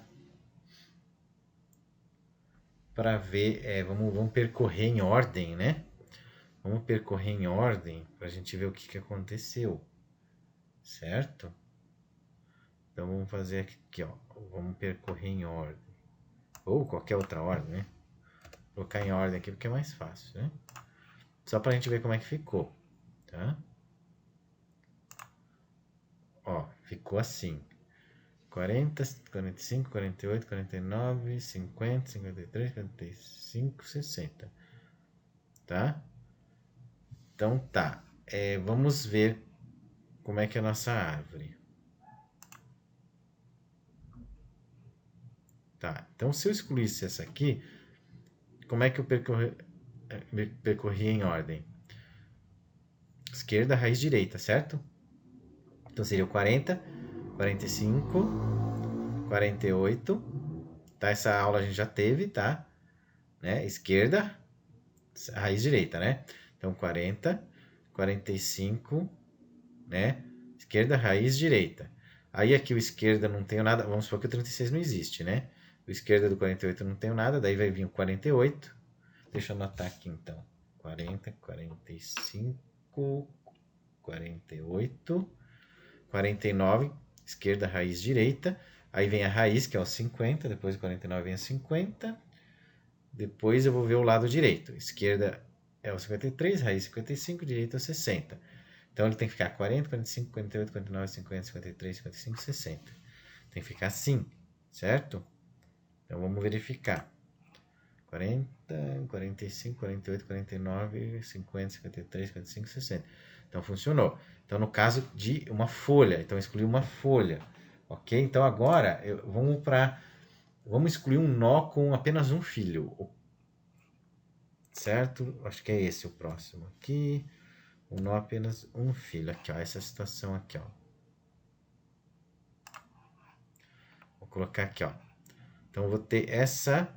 ver. Vamos percorrer em ordem, né? Vamos percorrer em ordem para a gente ver o que aconteceu. Certo? Então vamos fazer aqui, ó. Vamos percorrer em ordem. Ou qualquer outra ordem, né? Vou colocar em ordem aqui porque é mais fácil, né? Só para a gente ver como é que ficou. Tá? Ó, ficou assim. 40, 45, 48, 49, 50, 53, 55, 60. Tá? Então tá. Vamos ver como é que é a nossa árvore. Tá. Então se eu excluísse essa aqui, como é que eu percorri em ordem? Esquerda, raiz direita, certo? Então seria o 40, 45, 48. Tá? Essa aula a gente já teve, tá? Né? Esquerda, raiz direita, né? Então 40, 45, né? Esquerda, raiz direita. Aí aqui o esquerda não tenho nada, vamos supor que o 36 não existe, né? O esquerda do 48 não tenho nada, daí vai vir o 48. Deixa eu anotar aqui então. 40, 45, 48, 49, esquerda, raiz direita. Aí vem a raiz, que é o 50, depois do 49 vem a 50. Depois eu vou ver o lado direito. Esquerda é o 53, raiz 55, direita é o 60. Então ele tem que ficar 40, 45, 48, 49, 50, 53, 55, 60. Tem que ficar assim, certo? Então vamos verificar. 40, 45, 48, 49, 50, 53, 55, 60. Então funcionou. Então no caso de uma folha, então eu excluí uma folha. Ok? Então agora vamos excluir um nó com apenas um filho. Certo? Acho que é esse o próximo aqui. Um nó apenas um filho. Aqui, ó. Essa situação aqui, ó. Vou colocar aqui, ó. Então, eu vou ter essa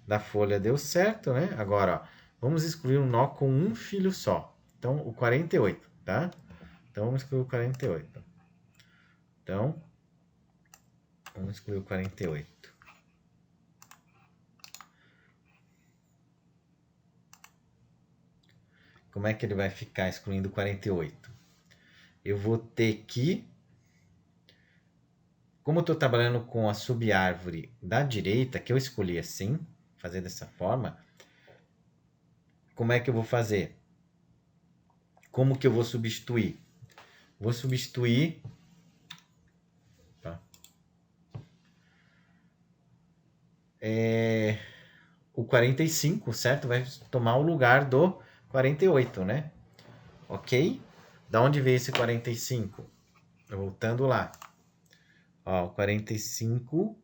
da folha deu certo, né? Agora, ó, vamos excluir um nó com um filho só. Então, o 48, tá? Então, vamos excluir o 48. Então, vamos excluir o 48. como é que ele vai ficar excluindo 48? Eu vou ter que, como eu estou trabalhando com a subárvore da direita, que eu escolhi assim, fazer dessa forma, como é que eu vou fazer? Como que eu vou substituir? Vou substituir... Tá? O 45, certo? Vai tomar o lugar do 48, né? Ok? Da onde veio esse 45? Voltando lá. Ó, o 45...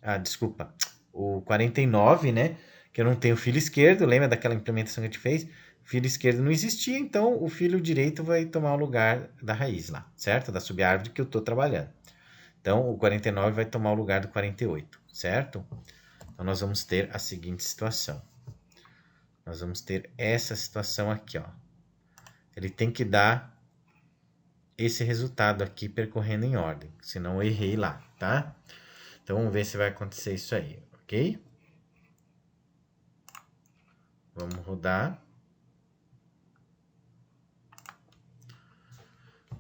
Ah, desculpa. O 49, né? Que eu não tenho filho esquerdo. Lembra daquela implementação que a gente fez? O filho esquerdo não existia, então o filho direito vai tomar o lugar da raiz lá, certo? Da subárvore que eu estou trabalhando. Então, o 49 vai tomar o lugar do 48, certo? Então, nós vamos ter a seguinte situação. Nós vamos ter essa situação aqui, ó. Ele tem que dar esse resultado aqui percorrendo em ordem, senão eu errei lá, tá? Então, vamos ver se vai acontecer isso aí, ok? Vamos rodar.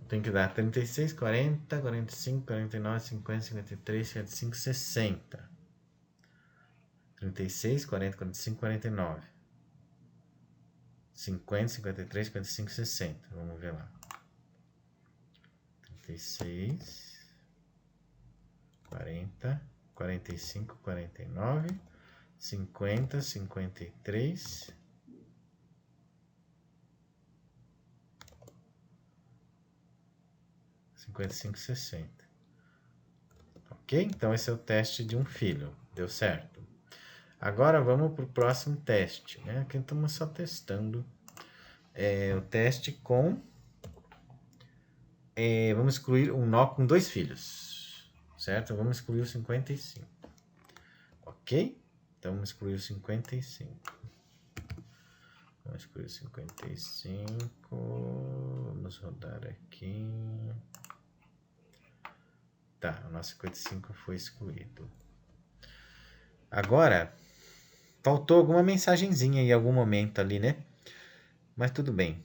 Tem que dar 36, 40, 45, 49, 50, 53, 55, 60. 36, 40, 45, 49. 50, 53, 55, 60. Vamos ver lá. 36, 40, 45, 49, 50, 53... 55, 60. Ok? Então, esse é o teste de um filho. Deu certo. Agora, vamos para o próximo teste. Né? Aqui estamos só testando. O teste com... vamos excluir um nó com 2 filhos. Certo? Vamos excluir o 55. Ok? Então, vamos excluir o 55. Vamos excluir o 55. Vamos rodar aqui. Tá, o nosso 55 foi excluído. Agora, faltou alguma mensagenzinha em algum momento ali, né? Mas tudo bem.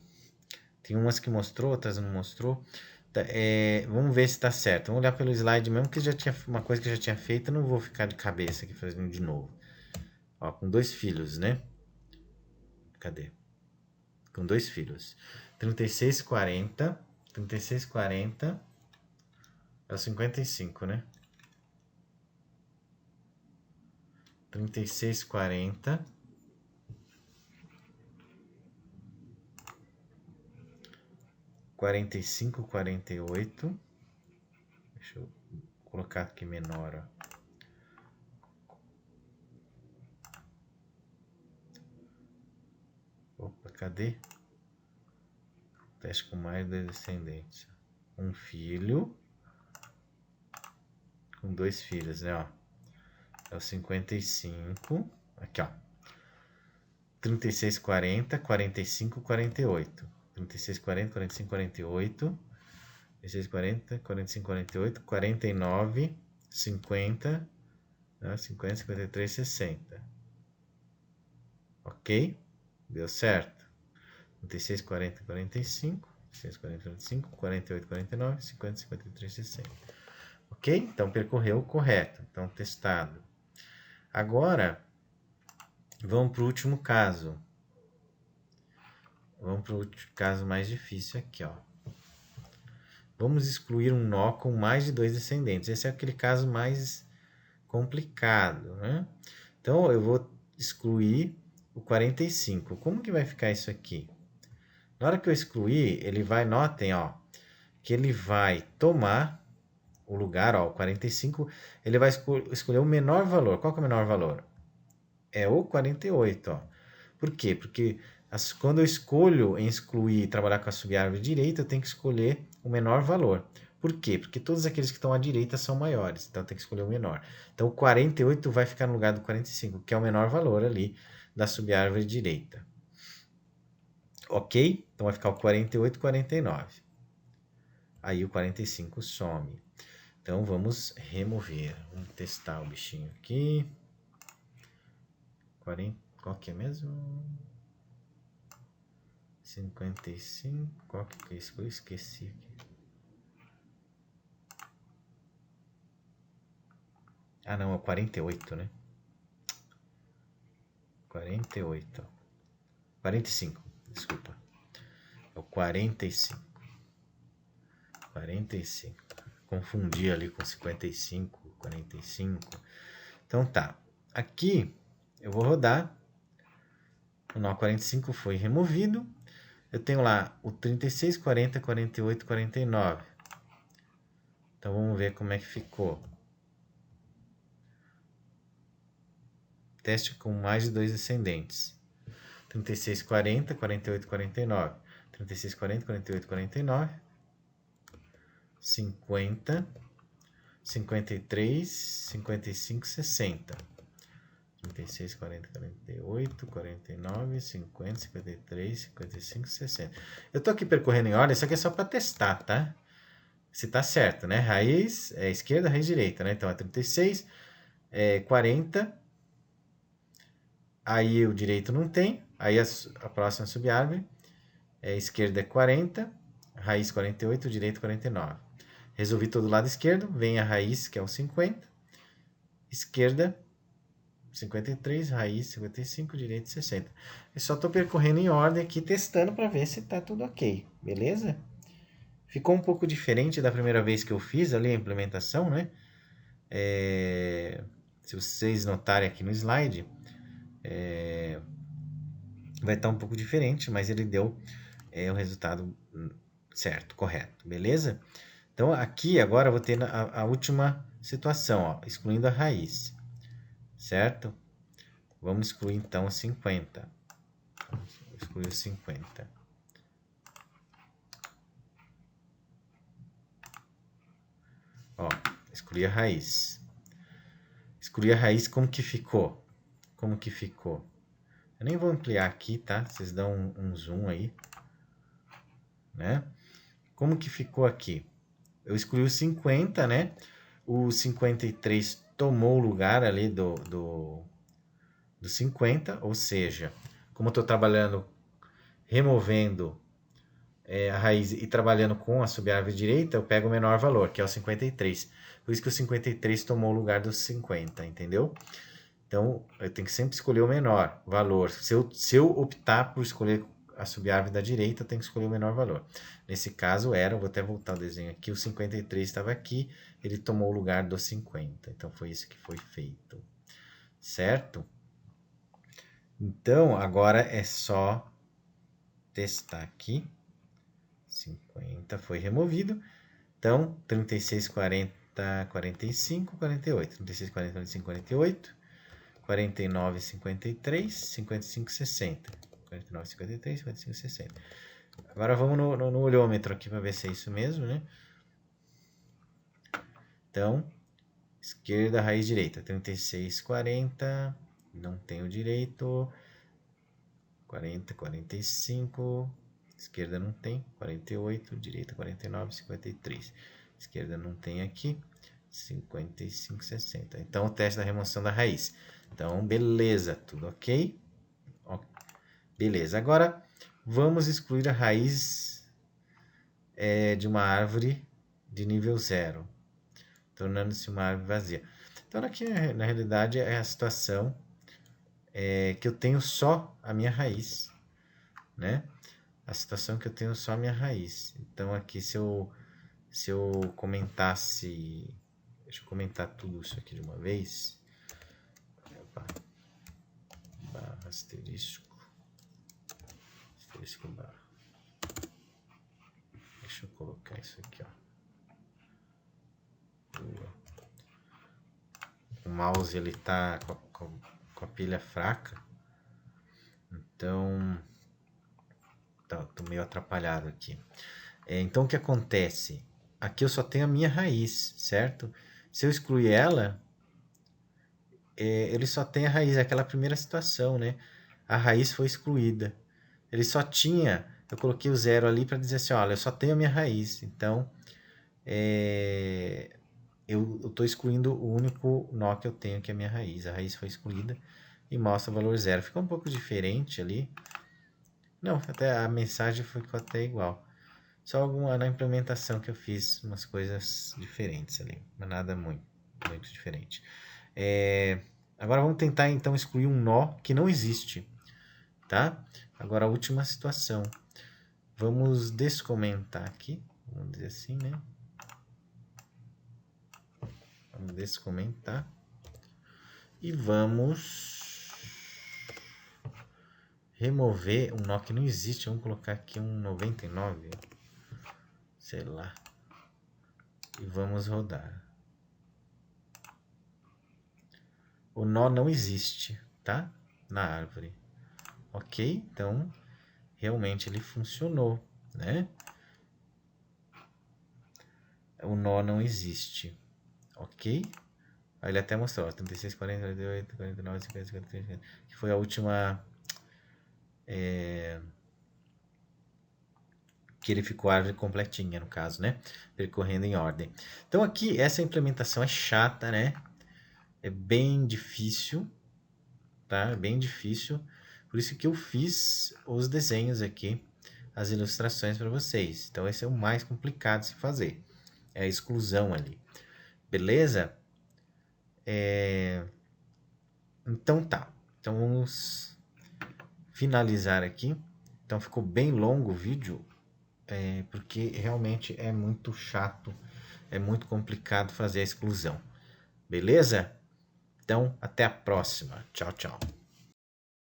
Tem umas que mostrou, outras não mostrou. Tá, vamos ver se tá certo. Vamos olhar pelo slide mesmo, que já tinha uma coisa que eu já tinha feito. Eu não vou ficar de cabeça aqui fazendo de novo. Ó, com 2 filhos, né? Cadê? Com 2 filhos. 36, 40. 36, 40. É o 55, né? 36, 40. 45, 48. Deixa eu colocar aqui menor, ó. Opa, cadê? Teste com mais de descendentes. Um filho com 2 filhos, né? Ó. É o 55. Aqui, ó. 36, 40, 45, 48. 36, 40, 45, 48. 36, 40, 45, 48. 49, 50. 50, 53, 60. Ok? Deu certo. 36, 40, 45. 36, 40, 45. 48, 49. 50, 53, 60. Ok? Então, percorreu correto. Então, testado. Agora, vamos para o último caso. Vamos para o caso mais difícil aqui, ó. Vamos excluir um nó com mais de 2 descendentes. Esse é aquele caso mais complicado, né? Então, eu vou excluir o 45. Como que vai ficar isso aqui? Na hora que eu excluir, ele vai, notem, ó, que ele vai tomar o lugar, ó, o 45, ele vai escolher o menor valor. Qual que é o menor valor? É o 48, ó. Por quê? Porque quando eu escolho em excluir e trabalhar com a subárvore direita, eu tenho que escolher o menor valor. Por quê? Porque todos aqueles que estão à direita são maiores, então eu tenho que escolher o menor. Então o 48 vai ficar no lugar do 45, que é o menor valor ali da subárvore direita. Ok? Então vai ficar o 48 e 49. Aí o 45 some. Então vamos remover. Vamos testar o bichinho aqui. 40, qual que é mesmo? 55, qual que é isso? Eu esqueci aqui. Ah, não, é 48, né? 48. 45, desculpa. É o 45. 45. Confundi ali com 55, 45. Então tá. Aqui eu vou rodar. O nó 45 foi removido. Eu tenho lá o 36, 40, 48, 49. Então vamos ver como é que ficou. Teste com mais de 2 descendentes. 36, 40, 48, 49. 36, 40, 48, 49. 50, 53, 55, 60. 36, 40, 48, 49, 50, 53, 55, 60. Eu tô aqui percorrendo em ordem, isso aqui é só para testar, tá? Se tá certo, né? Raiz é esquerda, raiz direita, né? Então é 36, 40. Aí o direito não tem. Aí a próxima subárvore. Esquerda é 40, raiz 48, direito 49. Resolvi todo o lado esquerdo, vem a raiz, que é o 50. Esquerda 53, raiz 55, direito 60. Eu só estou percorrendo em ordem aqui, testando para ver se está tudo ok, beleza? Ficou um pouco diferente da primeira vez que eu fiz ali a implementação, né? Se vocês notarem aqui no slide, vai estar um pouco diferente, mas ele deu o resultado certo, correto, beleza? Então aqui agora eu vou ter a última situação, ó, excluindo a raiz, certo? Vamos excluir então 50. Excluir o 50. Ó, excluir a raiz. Excluir a raiz, como que ficou? Como que ficou? Eu nem vou ampliar aqui, tá? Vocês dão um zoom aí, né? Como que ficou aqui? Eu excluí o 50, né? O 53 tomou o lugar ali do 50, ou seja, como eu estou trabalhando, removendo a raiz e trabalhando com a subárvore direita, eu pego o menor valor, que é o 53. Por isso que o 53 tomou o lugar do 50, entendeu? Então, eu tenho que sempre escolher o menor valor. Se eu optar por escolher a subárvore da direita, eu tenho que escolher o menor valor. Nesse caso era, vou até voltar o desenho aqui, o 53 estava aqui, ele tomou o lugar do 50. Então, foi isso que foi feito. Certo? Então, agora é só testar aqui. 50 foi removido. Então, 36, 40, 45, 48. 36, 40, 45, 48. 49, 53, 55, 60. 49, 53, 55, 60. Agora vamos no olhômetro aqui para ver se é isso mesmo, né? Então, esquerda, raiz direita. 36, 40. Não tem o direito. 40, 45. Esquerda não tem. 48. Direita, 49, 53. Esquerda não tem aqui. 55, 60. Então, o teste da remoção da raiz. Então, beleza, tudo ok? Beleza, agora vamos excluir a raiz de uma árvore de nível 0, tornando-se uma árvore vazia. Então, aqui na realidade é a situação que eu tenho só a minha raiz, né? A situação que eu tenho só a minha raiz. Então, aqui se eu comentasse... Deixa eu comentar tudo isso aqui de uma vez. Barra asterisco. Asterisco barra. Deixa eu colocar isso aqui, ó. O mouse ele tá com a pilha fraca. Então, tô meio atrapalhado aqui. Então, o que acontece? Aqui eu só tenho a minha raiz, certo? Se eu excluir ela, ele só tem a raiz, é aquela primeira situação, né? A raiz foi excluída. Ele só tinha, eu coloquei o 0 ali para dizer assim, olha, eu só tenho a minha raiz. Então, eu estou excluindo o único nó que eu tenho, que é a minha raiz. A raiz foi excluída e mostra o valor 0. Fica um pouco diferente ali, Não, até a mensagem ficou até igual. Só na implementação que eu fiz umas coisas diferentes ali, mas nada muito diferente. Agora vamos tentar então excluir um nó que não existe, tá? Agora a última situação. Vamos descomentar aqui, vamos dizer assim, né? Vamos descomentar. E vamos remover um nó que não existe. Vamos colocar aqui um 99, sei lá. E vamos rodar. O nó não existe, tá? Na árvore. Ok? Então, realmente ele funcionou, né? O nó não existe. Ok? Aí ele até mostrou, ó, 36, 40, 48, 49, 50, 53, 50, que foi a última... que ele ficou a árvore completinha, no caso, né? Percorrendo em ordem. Então aqui, essa implementação é chata, né? É bem difícil, tá? É bem difícil. Por isso que eu fiz os desenhos aqui, as ilustrações para vocês. Então esse é o mais complicado de se fazer. É a exclusão ali. Beleza? Então tá. Então vamos finalizar aqui. Então ficou bem longo o vídeo, porque realmente é muito chato, é muito complicado fazer a exclusão. Beleza? Então, até a próxima. Tchau, tchau.